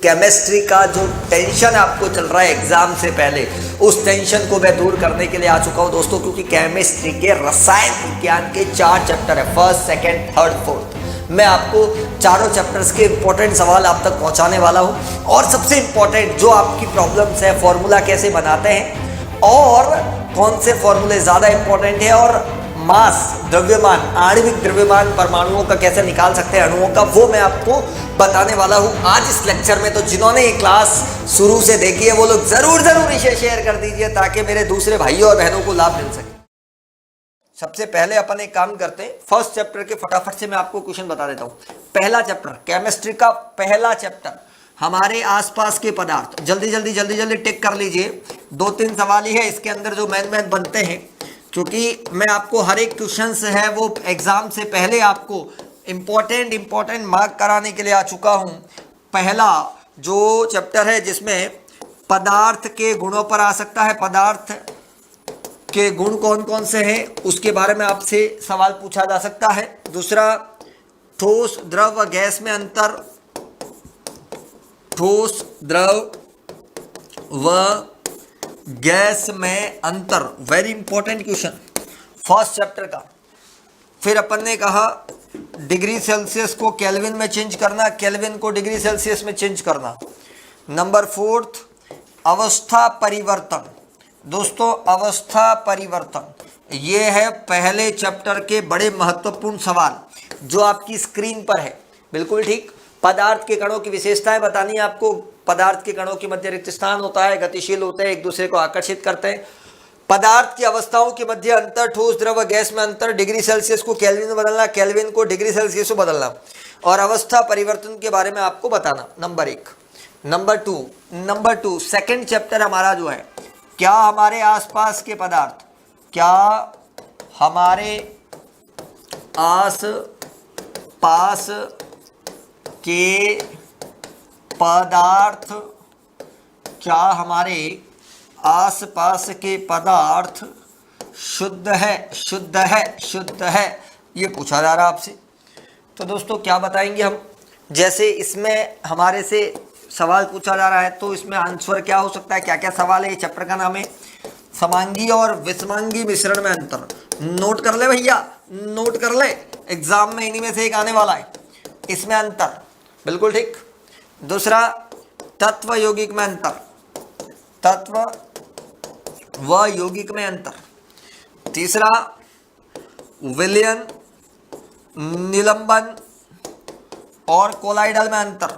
Chemistry का जो tension आपको चल रहा है एग्जाम से पहले, उस टेंशन को मैं दूर करने के लिए आ चुका हूं दोस्तों, क्योंकि केमिस्ट्री के रसायन विज्ञान के 4 चैप्टर है, फर्स्ट, सेकंड, थर्ड, फोर्थ। मैं आपको चारों चैप्टर्स के इंपॉर्टेंट सवाल आप तक पहुंचाने वाला हूं, और सबसे इंपॉर्टेंट जो आपकी प्रॉब्लम्स है, फॉर्मूला कैसे बनाते हैं और कौन से फॉर्मूले ज़्यादा इंपॉर्टेंट है, और मास, द्रव्यमान, आणविक द्रव्यमान परमाणुओं का कैसे निकाल सकते हैं, अणुओं का, वो मैं आपको बताने वाला हूं आज इस लेक्चर में। तो जिन्होंने ये क्लास शुरू से देखी है वो लोग जरूर इसे शेयर कर दीजिए, ताकि मेरे दूसरे भाइयों और बहनों को लाभ मिल सके। सबसे पहले अपन एक काम करते हैं, फर्स्ट चैप्टर के फटाफट से मैं आपको क्वेश्चन बता देता हूं। पहला चैप्टर, केमिस्ट्री का पहला चैप्टर, हमारे आसपास के पदार्थ। जल्दी टिक कर लीजिए, 2-3 सवाल ही है इसके अंदर जो मैन बनते हैं, क्योंकि मैं आपको हर एक क्वेश्चन से है वो एग्जाम से पहले आपको इंपॉर्टेंट मार्क कराने के लिए आ चुका हूं। पहला जो चैप्टर है जिसमें पदार्थ के गुणों पर आ सकता है, पदार्थ के गुण कौन कौन से हैं उसके बारे में आपसे सवाल पूछा जा सकता है। दूसरा, ठोस, द्रव व गैस में अंतर, ठोस, द्रव व गैस में अंतर, very important question first chapter का। फिर अपन ने कहा डिग्री सेल्सियस को केल्विन में चेंज करना, केल्विन को डिग्री सेल्सियस में चेंज करना। नंबर 4, अवस्था परिवर्तन। दोस्तों, अवस्था परिवर्तन ये है पहले चैप्टर के बड़े महत्वपूर्ण सवाल जो आपकी स्क्रीन पर है, बिल्कुल ठीक। पदार्थ के कणों की विशेषताएं बतानी है आपको। पदार्थ के कणों के मध्य रिक्त स्थान होता है, गतिशील होते हैं, एक दूसरे को आकर्षित करते हैं। पदार्थ की अवस्थाओं के मध्य अंतर, ठोस, द्रव व गैस में अंतर, डिग्री सेल्सियस को केल्विन में बदलना, केल्विन को डिग्री सेल्सियस में बदलना, और अवस्था परिवर्तन के बारे में आपको बताना, number 1। Number two second chapter हमारा जो है, क्या हमारे आसपास के पदार्थ, क्या हमारे आस पास के पदार्थ, क्या हमारे आसपास के पदार्थ शुद्ध है, ये पूछा जा रहा है आपसे। तो दोस्तों क्या बताएंगे हम, जैसे इसमें हमारे से सवाल पूछा जा रहा है तो इसमें आंसर क्या हो सकता है, क्या क्या सवाल है। ये चैप्टर का नाम है समांगी और विषमांगी मिश्रण में अंतर। नोट कर ले भैया, नोट कर ले, एग्जाम में इन्हीं में से एक आने वाला है, इसमें अंतर, बिल्कुल ठीक। दूसरा, तत्व यौगिक में अंतर, तत्व व यौगिक में अंतर। तीसरा, विलयन, निलंबन और कोलाइडल में अंतर,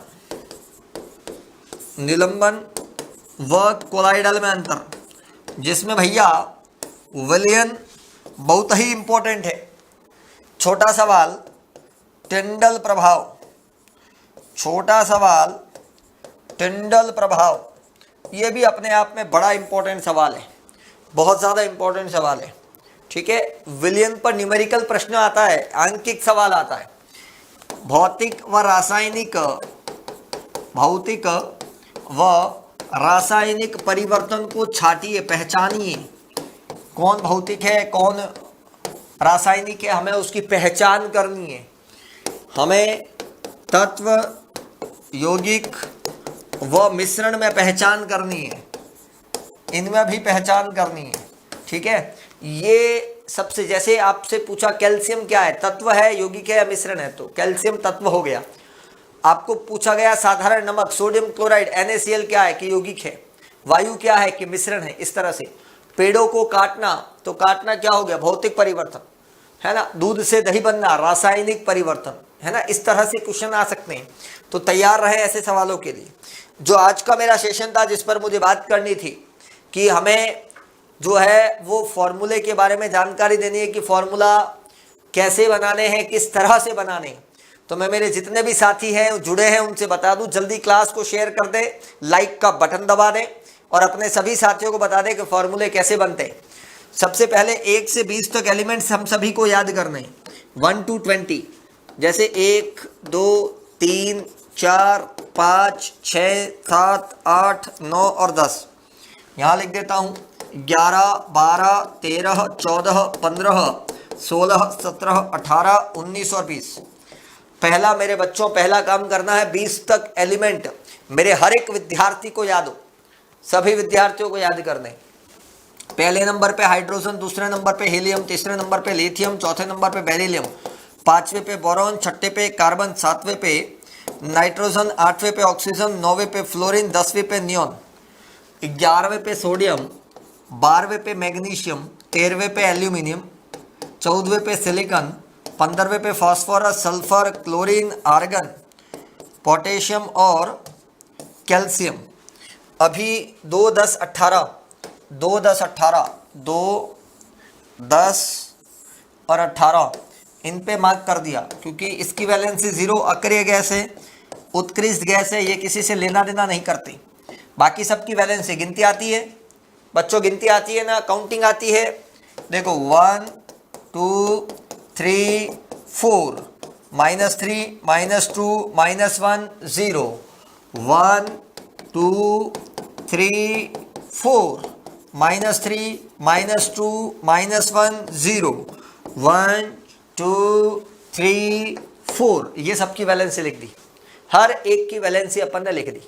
निलंबन व कोलाइडल में अंतर, जिसमें भैया विलयन बहुत ही इंपॉर्टेंट है। छोटा सवाल, टिंडल प्रभाव, छोटा सवाल टिंडल प्रभाव, ये भी अपने आप में बड़ा इंपॉर्टेंट सवाल है, बहुत ज़्यादा इंपॉर्टेंट सवाल है, ठीक है। विलयन पर न्यूमेरिकल प्रश्न आता है, आंकिक सवाल आता है। भौतिक व रासायनिक परिवर्तन को छाटिए, पहचानिए, कौन भौतिक है कौन रासायनिक है, हमें उसकी पहचान करनी है। हमें तत्व, यौगिक व मिश्रण में पहचान करनी है, इनमें भी पहचान करनी है, ठीक है। ये सबसे, जैसे आपसे पूछा कैल्शियम क्या है, तत्व है, यौगिक है या मिश्रण है, तो कैल्शियम तत्व हो गया। आपको पूछा गया साधारण नमक, सोडियम क्लोराइड, NaCl क्या है कि यौगिक है, वायु क्या है कि मिश्रण है, इस तरह से। पेड़ों को काटना, तो काटना क्या हो गया, भौतिक परिवर्तन, है ना। दूध से दही बनना, रासायनिक परिवर्तन, है ना। इस तरह से क्वेश्चन आ सकते हैं, तो तैयार रहे ऐसे सवालों के लिए। जो आज का मेरा सेशन था जिस पर मुझे बात करनी थी कि हमें जो है वो फॉर्मूले के बारे में जानकारी देनी है कि फॉर्मूला कैसे बनाने हैं, किस तरह से बनाने हैं। तो मैं मेरे जितने भी साथी हैं जुड़े हैं उनसे बता दूं, जल्दी क्लास को शेयर कर दें, लाइक का बटन दबा दें और अपने सभी साथियों को बता दें कि फॉर्मूले कैसे बनते हैं। सबसे पहले 1 से 20 तक एलिमेंट्स हम सभी को याद करने हैं, 1 to 20, जैसे 1, 2, 3, 4, 5, 6, 7, 8, 9 और 10। यहाँ लिख देता हूँ 11, 12, 13, 14, 15, 16, 17, 18, 19 और 20। पहला मेरे बच्चों, पहला काम करना है 20 तक एलिमेंट मेरे हर एक विद्यार्थी को याद हो, सभी विद्यार्थियों को याद करने। पहले नंबर पे हाइड्रोजन, दूसरे नंबर पे हीलियम, तीसरे नंबर पे लिथियम, चौथे नंबर पे बेरिलियम, पांचवे पे बोरॉन, छठे पे कार्बन, सातवें पे नाइट्रोजन, आठवें पे ऑक्सीजन, नौवें पे फ्लोरीन, 10वें पे नियॉन, 11वें पे सोडियम, 12वें पे मैग्नीशियम, 13वें पे एल्यूमिनियम, 14वें पे सिलिकॉन, 15वें पे phosphorus, sulphur, chlorine, argon, potassium और कैल्शियम। अभी 2, 10, 18, 2, 10, 18, 2, 10 और 18 इन पे मार्क कर दिया, क्योंकि इसकी वैलेंसी 0, अक्रिय गैस है, उत्कृष्ट गैस है, ये किसी से लेना देना नहीं करती। बाकी सबकी वैलेंसी गिनती आती है बच्चों, गिनती आती है ना, काउंटिंग आती है। देखो 1, 2, 3, 4, -3, -2, -1, 0, 1, 2, 3, 4, -3, -2, -1, 0, 1, 2, 3, 4, ये सबकी वैलेंसी लिख दी, हर एक की वैलेंसी अपन ने लिख दी।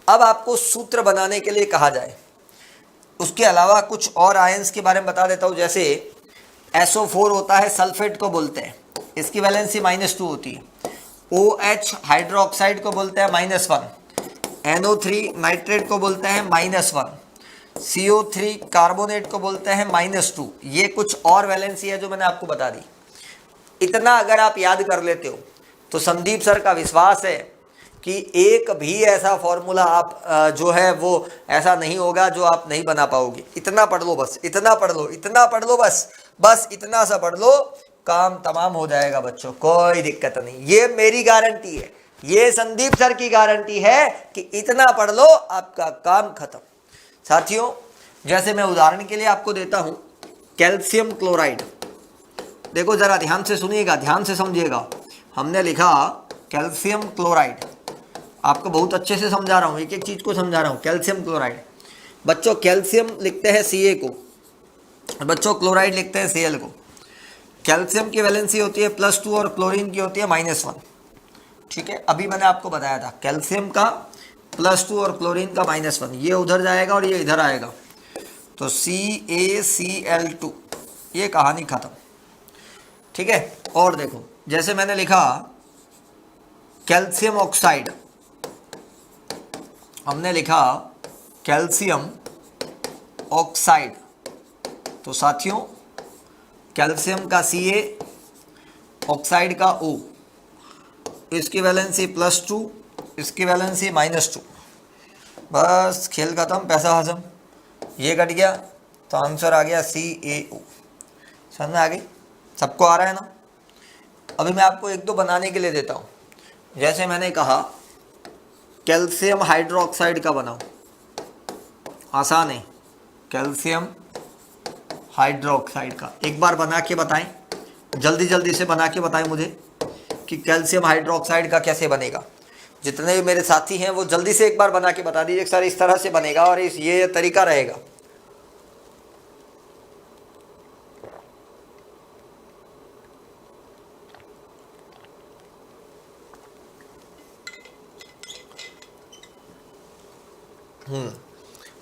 अब आपको सूत्र बनाने के लिए कहा जाए, उसके अलावा कुछ और आयंस के बारे में बता देता हूं। जैसे SO4 होता है, सल्फेट को बोलते हैं, इसकी वैलेंसी -2 होती है। OH हाइड्रोक्साइड को बोलते हैं -1, NO3 नाइट्रेट को बोलते हैं -1, CO3 कार्बोनेट को बोलते हैं -2। ये कुछ और वैलेंसी है जो मैंने आपको बता दी। इतना अगर आप याद कर लेते हो तो संदीप सर का विश्वास है कि एक भी ऐसा फॉर्मूला आप जो है वो ऐसा नहीं होगा जो आप नहीं बना पाओगे। इतना पढ़ लो बस, इतना पढ़ लो, इतना पढ़ लो, बस इतना सा पढ़ लो, काम तमाम हो जाएगा बच्चों, कोई दिक्कत नहीं। ये मेरी गारंटी है, ये संदीप सर की गारंटी है कि इतना पढ़ लो, आपका काम खत्म। साथियों, जैसे मैं उदाहरण के लिए आपको देता हूं, कैल्शियम क्लोराइड। देखो जरा ध्यान से सुनिएगा, ध्यान से समझिएगा। हमने लिखा कैल्शियम क्लोराइड, आपको बहुत अच्छे से समझा रहा हूं, एक एक चीज को समझा रहा हूं। कैल्शियम क्लोराइड, बच्चों कैल्शियम लिखते हैं Ca को, बच्चों क्लोराइड लिखते हैं Cl को। कैल्शियम की वैलेंसी होती है +2 और क्लोरीन की होती है -1। ठीक है, अभी मैंने आपको बताया था कैल्शियम का +2 और क्लोरीन का -1, ये उधर जाएगा और ये इधर आएगा, तो CaCl2, ये कहानी खत्म। ठीक है, और देखो जैसे मैंने लिखा कैल्शियम ऑक्साइड, हमने लिखा कैल्शियम ऑक्साइड, तो साथियों कैल्शियम का Ca, ऑक्साइड का O, इसकी वैलेंसी +2, इसकी वैलेंसी -2, बस खेल खत्म, पैसा हजम, ये कट गया तो आंसर आ गया CaO। समझ में आ गई? सबको आ रहा है ना? अभी मैं आपको एक दो बनाने के लिए देता हूँ। जैसे मैंने कहा कैल्शियम हाइड्रोक्साइड का बनाओ, आसान है, कैल्शियम हाइड्रोक्साइड का एक बार बना के बताएं, जल्दी जल्दी से बना के बताएं मुझे कि कैल्शियम हाइड्रोक्साइड का कैसे बनेगा। जितने भी मेरे साथी हैं वो जल्दी से एक बार बना के बता दीजिए सर इस तरह से बनेगा और ये तरीका रहेगा।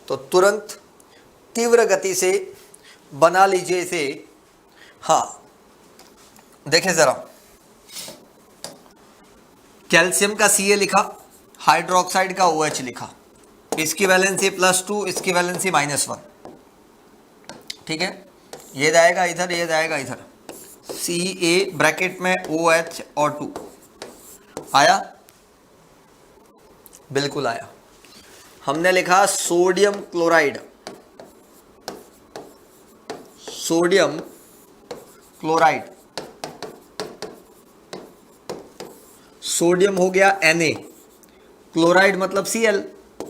तो तुरंत तीव्र गति से बना लीजिए इसे। हाँ देखें जरा, कैल्शियम का Ca लिखा, हाइड्रोक्साइड का OH लिखा, इसकी वैलेंसी +2, इसकी वैलेंसी -1। ठीक है, ये जाएगा इधर, ये जाएगा इधर, Ca ब्रैकेट में OH और 2 आया, बिल्कुल आया। हमने लिखा sodium chloride, sodium chloride, sodium हो गया Na, क्लोराइड मतलब Cl,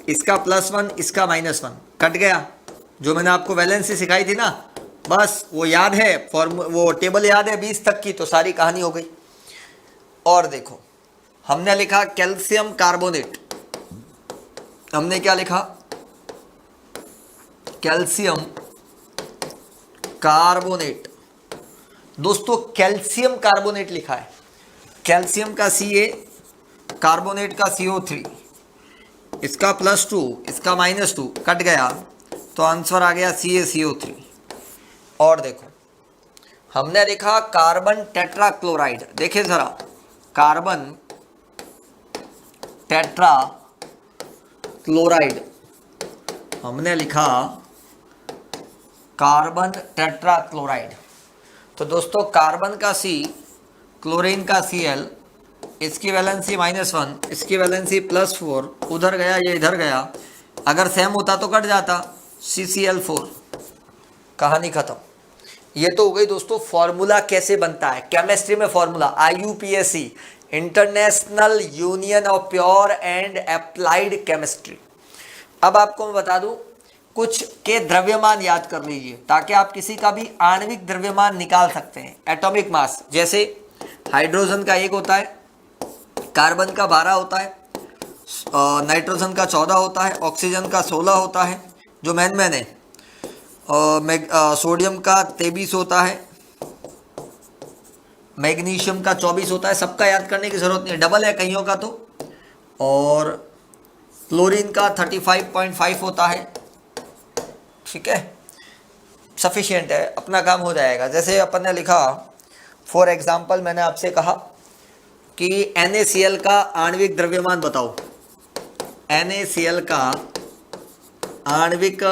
इसका +1, इसका -1, कट गया। जो मैंने आपको वैलेंसी सिखाई थी ना, बस वो याद है, वो टेबल याद है 20 तक की, तो सारी कहानी हो गई। और देखो हमने लिखा कैल्शियम कार्बोनेट, हमने क्या लिखा, कैल्शियम कार्बोनेट। दोस्तों कैल्शियम कार्बोनेट लिखा है, कैल्शियम का Ca, कार्बोनेट का CO3, इसका +2, इसका -2 कट गया तो आंसर आ गया CaCO3। और देखो हमने लिखा कार्बन टेट्राक्लोराइड, देखिए जरा, कार्बन टेट्राक्लोराइड हमने लिखा कार्बन टेट्राक्लोराइड। तो दोस्तों कार्बन का C, क्लोरीन का Cl, इसकी वैलेंसी -1, इसकी वैलेंसी +4, उधर गया ये इधर गया, अगर सेम होता तो कट जाता, CCl4, कहानी खत्म। ये तो हो गई दोस्तों फॉर्मूला कैसे बनता है, केमिस्ट्री में formula IUPAC, international union of pure and applied chemistry. अब आपको मैं बता दूं, कुछ के द्रव्यमान याद कर लीजिए ताकि आप किसी का भी आणविक द्रव्यमान निकाल सकते हैं। एटॉमिक मास, जैसे हाइड्रोजन का 1 होता है, कार्बन का 12 होता है, नाइट्रोजन का 14 होता है, ऑक्सीजन का 16 होता है, जो मेन है, सोडियम का 23 होता है, मैग्नीशियम का 24 होता है। सबका याद करने की जरूरत नहीं है, डबल है कईयों का तो। और क्लोरीन का 35.5 होता है, ठीक है, सफिशिएंट है, अपना काम हो जाएगा। जैसे अपन ने लिखा, फॉर एग्जाम्पल मैंने आपसे कहा कि NaCl का आणविक द्रव्यमान बताओ, NaCl का आणविक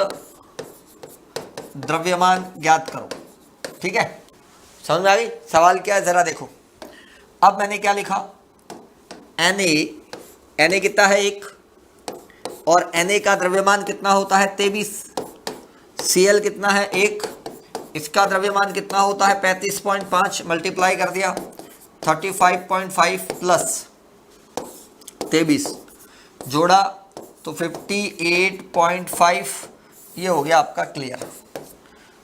द्रव्यमान ज्ञात करो, ठीक है, समझ में आ गई। सवाल क्या है जरा देखो। अब मैंने क्या लिखा, Na कितना है 1, और Na का द्रव्यमान कितना होता है 23, Cl कितना है 1, इसका द्रव्यमान कितना होता है 35.5, मल्टीप्लाई कर दिया 35.5 प्लस 23 जोड़ा तो 58.5, ये हो गया आपका क्लियर।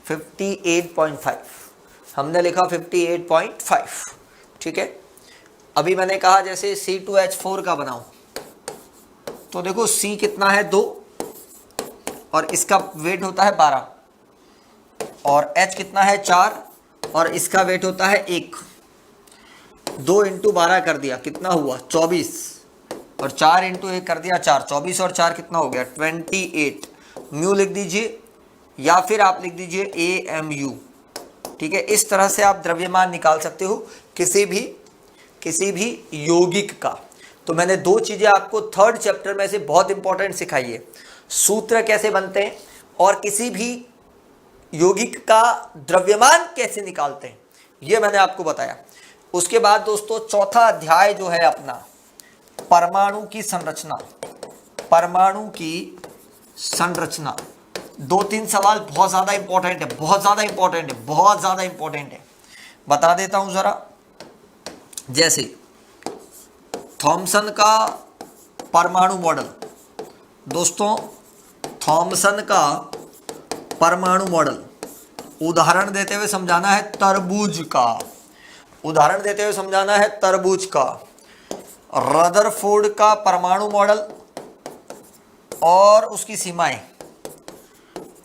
58.5 हमने लिखा 58.5, ठीक है। अभी मैंने कहा जैसे C2H4 का बनाओ, तो देखो C कितना है 2, और इसका वेट होता है 12, और H कितना है 4, और इसका वेट होता है 1। 2 × 12 कर दिया, कितना हुआ 24, और 4 × 1 कर दिया 4, 24 और 4 कितना हो गया 28। म्यू लिख दीजिए या फिर आप लिख दीजिए AMU, ठीक है। इस तरह से आप द्रव्यमान निकाल सकते हो किसी भी यौगिक का। तो मैंने 2 चीजें आपको 3rd चैप्टर में से बहुत इंपॉर्टेंट सिखाई है, सूत्र कैसे बनते हैं और किसी भी यौगिक का द्रव्यमान कैसे निकालते हैं, ये मैंने आपको बताया। उसके बाद दोस्तों 4था अध्याय जो है अपना, परमाणु की संरचना, परमाणु की संरचना। 2-3 सवाल बहुत ज्यादा इंपॉर्टेंट है, बहुत ज्यादा इंपॉर्टेंट है, बहुत ज्यादा इंपॉर्टेंट है, बता देता हूं जरा। जैसे थॉमसन का परमाणु मॉडल, दोस्तों थॉमसन का परमाणु मॉडल, उदाहरण देते हुए समझाना है तरबूज का, उदाहरण देते हुए समझाना है तरबूज का। रदरफोर्ड का परमाणु मॉडल और उसकी सीमाएं,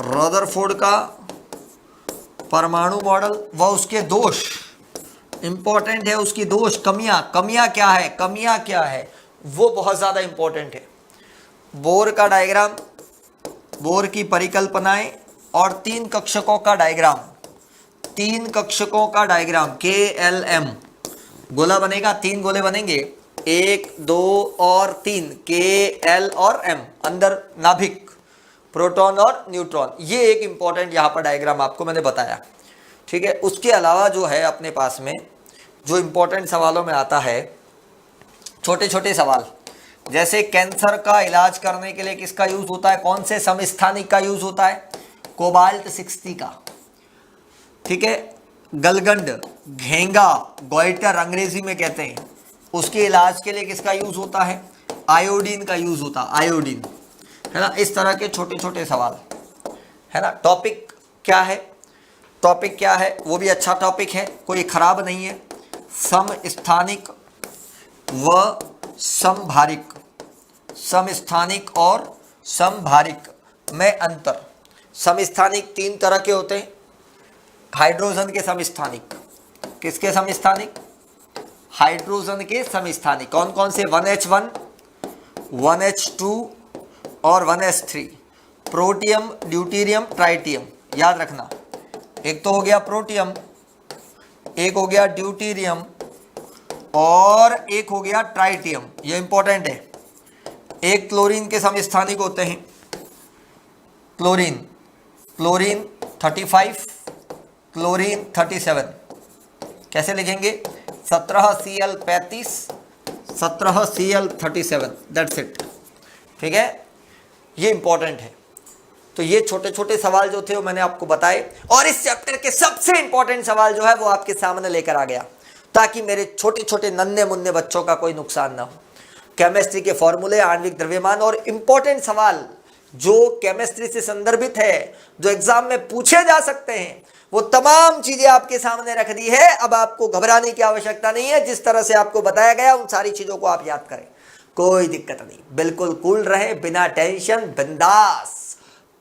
रदरफोर्ड का परमाणु मॉडल व उसके दोष, इंपॉर्टेंट है उसकी दोष, कमियां क्या है, कमियां क्या है, वो बहुत ज्यादा इंपॉर्टेंट है। बोर का डायग्राम, बोर की परिकल्पनाएं और 3 कक्षकों का डायग्राम, 3 कक्षकों का डायग्राम KLM, गोला बनेगा, 3 गोले बनेंगे, 1 2 और 3, KL और M, अंदर नाभिक, प्रोटॉन और न्यूट्रॉन। ये एक इंपॉर्टेंट यहाँ पर डायग्राम आपको मैंने बताया, ठीक है। उसके अलावा जो है अपने पास में जो इंपॉर्टेंट सवालों में आता है, छोटे छोटे सवाल, जैसे कैंसर का इलाज करने के लिए किसका यूज होता है, कौन से समस्थानिक का यूज होता है, कोबाल्ट 60 का, ठीक है। गलगंड, घेंगा, गोइटर अंग्रेजी में कहते हैं, उसके इलाज के लिए किसका यूज होता है, आयोडीन का यूज होता है, आयोडीन, है ना। इस तरह के छोटे छोटे सवाल, है ना। टॉपिक क्या है, टॉपिक क्या है, वो भी अच्छा टॉपिक है, कोई खराब नहीं है। समस्थानिक व समभारिक, समस्थानिक और समभारिक में अंतर। समस्थानिक 3 तरह के होते हैं, हाइड्रोजन के समस्थानिक, किसके समस्थानिक, हाइड्रोजन के समस्थानिक कौन कौन से? 1H1, 1H2 और 1S3। Protium, deuterium, tritium. याद रखना, एक तो हो गया प्रोटियम, एक हो गया ड्यूटेरियम और एक हो गया ट्राइटियम। ये इंपॉर्टेंट है। एक क्लोरीन के समस्थानिक होते हैं, क्लोरीन 35, क्लोरीन 37। कैसे लिखेंगे? 17Cl35, 17Cl37, that's it. ठीक है, ये इंपॉर्टेंट है। तो ये छोटे छोटे सवाल जो थे वो मैंने आपको बताए, और इस चैप्टर के सबसे इंपॉर्टेंट सवाल जो है वो आपके सामने लेकर आ गया, ताकि मेरे छोटे छोटे नन्हे मुन्ने बच्चों का कोई नुकसान ना हो। केमिस्ट्री के फॉर्मूले, आणविक द्रव्यमान और इंपॉर्टेंट सवाल जो केमिस्ट्री से संदर्भित है, जो एग्जाम में पूछे जा सकते हैं, वो तमाम चीजें आपके सामने रख दी है। अब आपको घबराने की आवश्यकता नहीं है। जिस तरह से आपको बताया गया उन सारी चीजों को आप याद करें, कोई दिक्कत नहीं। बिल्कुल कूल रहे, बिना टेंशन, बिंदास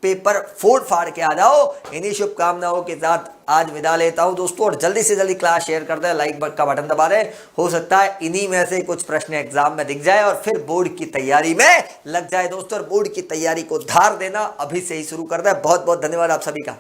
पेपर फोड़ फाड़ के आ जाओ। इन्हीं शुभकामनाओं के साथ आज विदा लेता हूं दोस्तों, और जल्दी से जल्दी क्लास शेयर कर दें, लाइक का बटन दबा दें। हो सकता है इन्हीं में से कुछ प्रश्न एग्जाम में दिख जाए और फिर बोर्ड की तैयारी में लग जाए दोस्तों। और बोर्ड की तैयारी को धार देना अभी से ही शुरू कर दें। बहुत बहुत धन्यवाद आप सभी का।